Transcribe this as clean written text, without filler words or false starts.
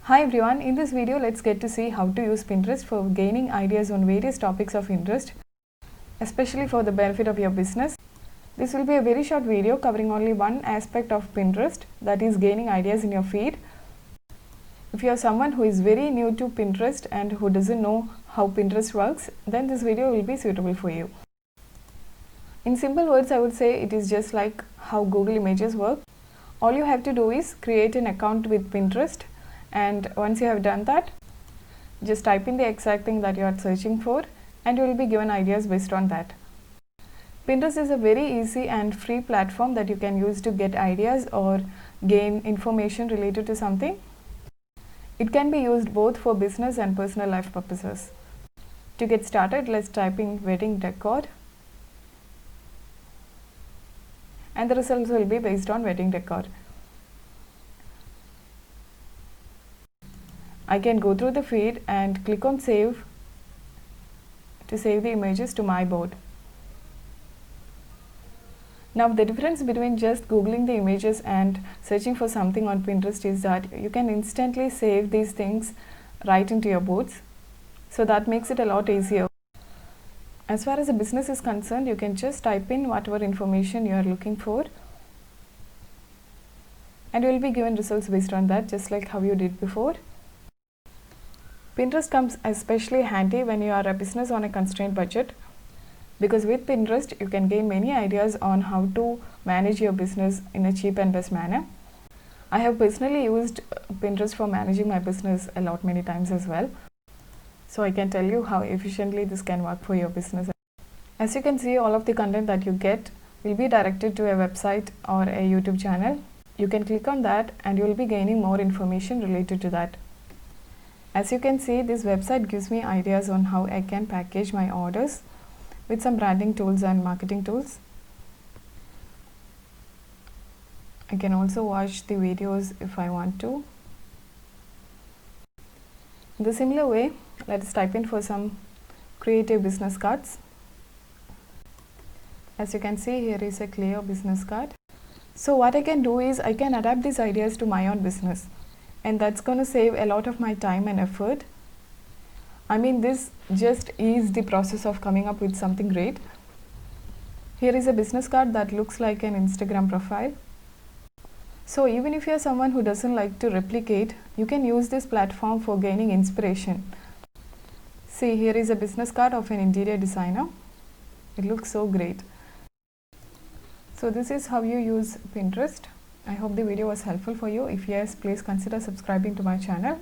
Hi everyone, in this video let's get to see how to use Pinterest for gaining ideas on various topics of interest, especially for the benefit of your business. This will be a very short video covering only one aspect of Pinterest, that is gaining ideas in your feed. If you are someone who is very new to Pinterest and who doesn't know how Pinterest works, then this video will be suitable for you. In simple words, I would say it is just like how Google Images work. All you have to do is create an account with Pinterest, and once you have done that, just type in the exact thing that you are searching for and you will be given ideas based on that. Pinterest is a very easy and free platform that you can use to get ideas or gain information related to something. It can be used both for business and personal life purposes. To get started, let's type in wedding decor, and the results will be based on wedding decor. I can go through the feed and click on save to save the images to my board. Now the difference between just googling the images and searching for something on Pinterest is that you can instantly save these things right into your boards. So that makes it a lot easier. As far as the business is concerned, you can just type in whatever information you are looking for and you will be given results based on that, just like how you did before. Pinterest comes especially handy when you are a business on a constrained budget, because with Pinterest you can gain many ideas on how to manage your business in a cheap and best manner. I have personally used Pinterest for managing my business many times as well, so I can tell you how efficiently this can work for your business. As you can see, all of the content that you get will be directed to a website or a YouTube channel. You can click on that and you will be gaining more information related to that. As you can see, this website gives me ideas on how I can package my orders with some branding tools and marketing tools. I can also watch the videos if I want to. In the similar way, let's type in for some creative business cards. As you can see, here is a clear business card. So what I can do is I can adapt these ideas to my own business, and that's going to save a lot of my time and effort. I mean, this just ease the process of coming up with something great. Here is a business card that looks like an Instagram profile. So even if you are someone who doesn't like to replicate, you can use this platform for gaining inspiration. See, here is a business card of an interior designer. It looks so great. So this is how you use Pinterest. I hope the video was helpful for you. If yes, please consider subscribing to my channel.